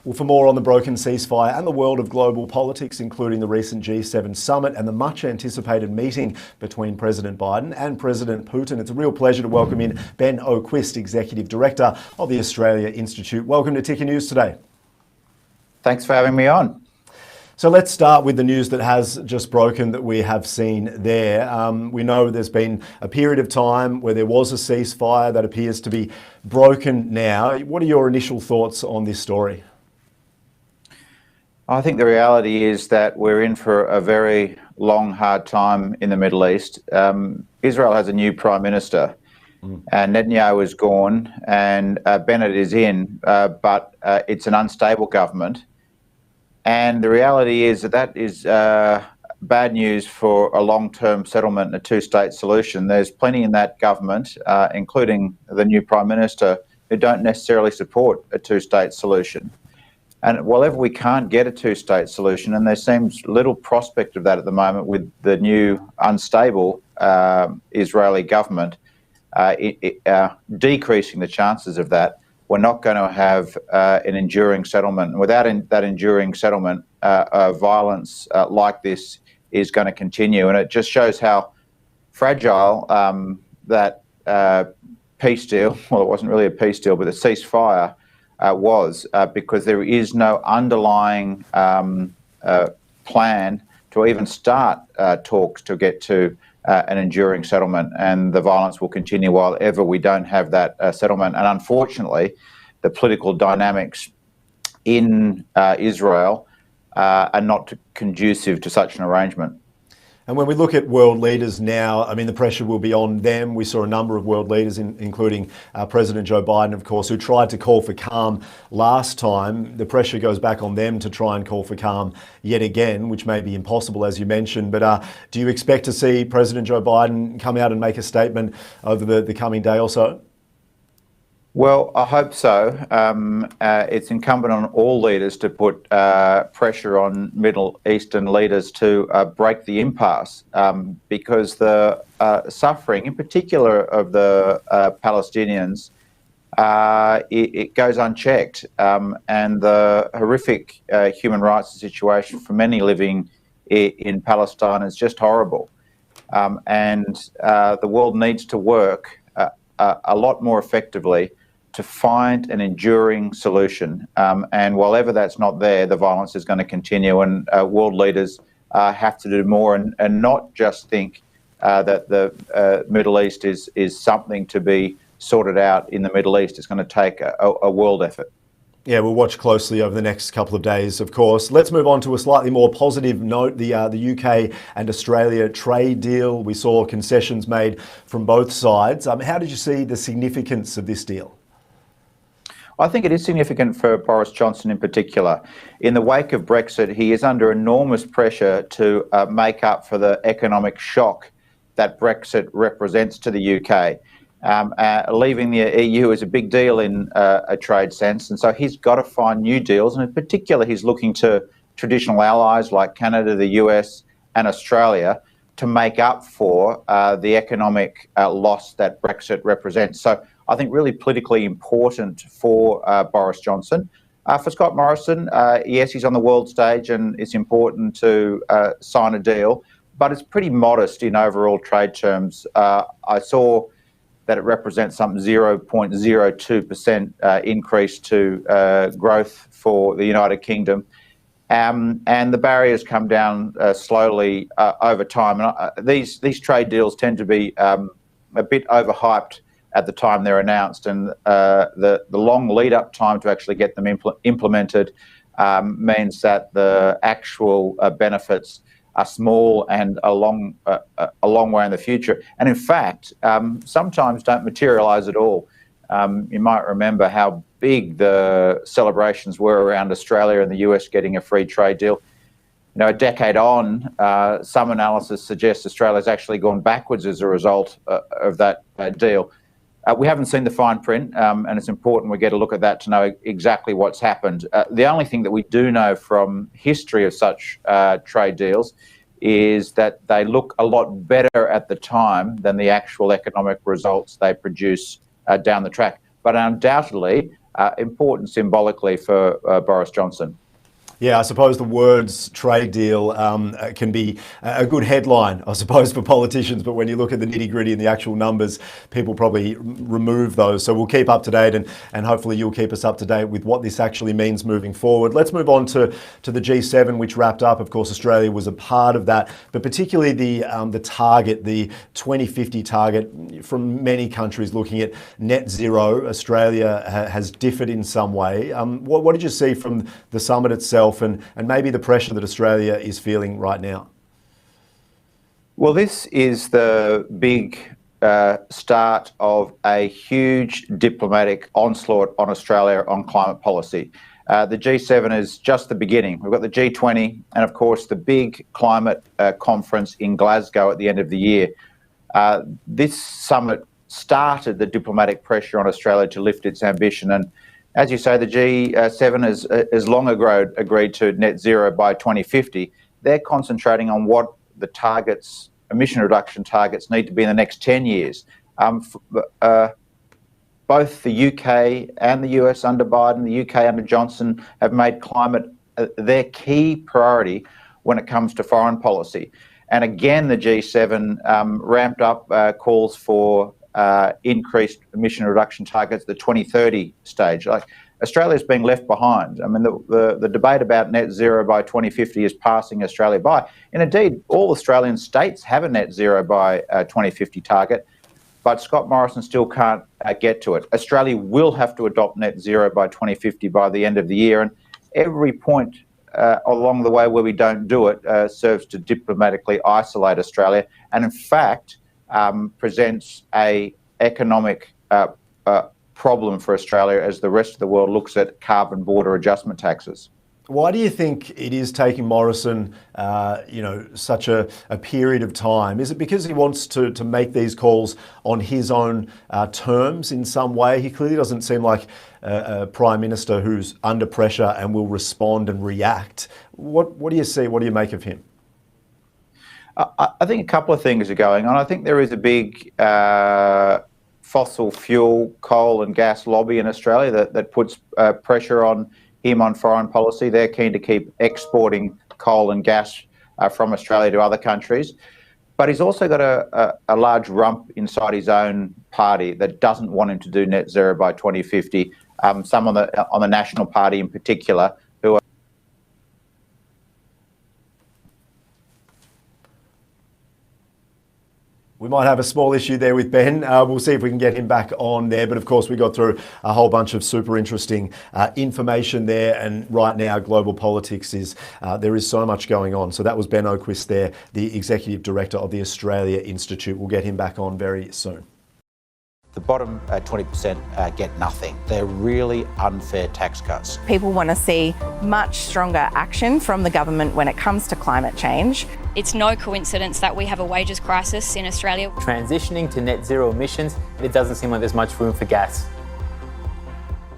Well, for more on the broken ceasefire and the world of global politics, including the recent G7 summit and the much anticipated meeting between President Biden and President Putin, it's a real pleasure to welcome in Ben Oquist, Executive Director of the Australia Institute. Welcome to Ticker News today. Thanks for having me on. So let's start with the news that has just broken that we have seen there. We know there's been a period of time where there was a ceasefire that appears to be broken now. What are your initial thoughts on this story? I think the reality is that we're in for a very long, hard time in the Middle East. Israel has a new Prime Minister. Netanyahu is gone and Bennett is in, but it's an unstable government. And the reality is that is bad news for a long-term settlement and a two-state solution. There's plenty in that government, including the new Prime Minister, who don't necessarily support a two-state solution. And wherever we can't get a two-state solution, and there seems little prospect of that at the moment with the new unstable Israeli government, decreasing the chances of that, we're not going to have an enduring settlement. And without that enduring settlement, violence like this is going to continue. And it just shows how fragile that peace deal, well, it wasn't really a peace deal, but the ceasefire was, because there is no underlying plan to even start talks to get to an enduring settlement, and the violence will continue while ever we don't have that settlement. And unfortunately, the political dynamics in Israel are not conducive to such an arrangement. And when we look at world leaders now, I mean, the pressure will be on them. We saw a number of world leaders, including President Joe Biden, of course, who tried to call for calm last time. The pressure goes back on them to try and call for calm yet again, which may be impossible, as you mentioned. But do you expect to see President Joe Biden come out and make a statement over the coming day or so? Well, I hope so. It's incumbent on all leaders to put pressure on Middle Eastern leaders to break the impasse, because the suffering, in particular of the Palestinians, it goes unchecked, and the horrific human rights situation for many living in Palestine is just horrible. And the world needs to work a lot more effectively to find an enduring solution. And while ever that's not there, the violence is going to continue, and world leaders have to do more and not just think that the Middle East is something to be sorted out in the Middle East. It's going to take a world effort. Yeah, we'll watch closely over the next couple of days, of course. Let's move on to a slightly more positive note, the UK and Australia trade deal. We saw concessions made from both sides. How did you see the significance of this deal? I think it is significant for Boris Johnson in particular. In the wake of Brexit, he is under enormous pressure to make up for the economic shock that Brexit represents to the UK. Leaving the EU is a big deal in a trade sense, and so he's got to find new deals, and in particular he's looking to traditional allies like Canada, the US and Australia to make up for the economic loss that Brexit represents. So I think really politically important for Boris Johnson. For Scott Morrison, yes, he's on the world stage and it's important to sign a deal, but it's pretty modest in overall trade terms. I saw that it represents some 0.02% increase to growth for the United Kingdom. And the barriers come down slowly over time. And these trade deals tend to be a bit overhyped at the time they're announced, and the long lead-up time to actually get them implemented means that the actual benefits are small and a long way in the future. And in fact, sometimes don't materialise at all. You might remember how big the celebrations were around Australia and the US getting a free trade deal. You know, a decade on, some analysis suggests Australia's actually gone backwards as a result of that deal. We haven't seen the fine print, and it's important we get a look at that to know exactly what's happened. The only thing that we do know from history of such trade deals is that they look a lot better at the time than the actual economic results they produce down the track. But undoubtedly, important symbolically for Boris Johnson. Yeah, I suppose the words trade deal can be a good headline, I suppose, for politicians. But when you look at the nitty gritty and the actual numbers, people probably remove those. So we'll keep up to date and hopefully you'll keep us up to date with what this actually means moving forward. Let's move on to the G7, which wrapped up. Of course, Australia was a part of that, but particularly the target, the 2050 target from many countries looking at net zero. Australia has differed in some way. What did you see from the summit itself? And maybe the pressure that Australia is feeling right now? Well, this is the big start of a huge diplomatic onslaught on Australia on climate policy. The G7 is just the beginning. We've got the G20 and, of course, the big climate conference in Glasgow at the end of the year. This summit started the diplomatic pressure on Australia to lift its ambition. And as you say, the G7 has long agreed to net zero by 2050. They're concentrating on what the targets, emission reduction targets, need to be in the next 10 years. Both the UK and the US under Biden, the UK under Johnson, have made climate their key priority when it comes to foreign policy. And again, the G7 ramped up calls for increased emission reduction targets at the 2030 stage. Like, Australia's being left behind. I mean, the debate about net zero by 2050 is passing Australia by. And indeed, all Australian states have a net zero by 2050 target, but Scott Morrison still can't get to it. Australia will have to adopt net zero by 2050 by the end of the year, and every point along the way where we don't do it serves to diplomatically isolate Australia, and in fact presents a economic problem for Australia as the rest of the world looks at carbon border adjustment taxes. Why do you think it is taking Morrison, such a period of time? Is it because he wants to make these calls on his own terms in some way? He clearly doesn't seem like a Prime Minister who's under pressure and will respond and react. What do you see? What do you make of him? I think a couple of things are going on. I think there is a big fossil fuel, coal and gas lobby in Australia that puts pressure on him on foreign policy. They're keen to keep exporting coal and gas from Australia to other countries. But he's also got a large rump inside his own party that doesn't want him to do net zero by 2050. Some on the National Party in particular, who are We might have a small issue there with Ben. We'll see if we can get him back on there. But of course, we got through a whole bunch of super interesting information there. And right now, global politics there is so much going on. So that was Ben Oquist there, the Executive Director of the Australia Institute. We'll get him back on very soon. The bottom 20% get nothing. They're really unfair tax cuts. People want to see much stronger action from the government when it comes to climate change. It's no coincidence that we have a wages crisis in Australia. Transitioning to net zero emissions, it doesn't seem like there's much room for gas.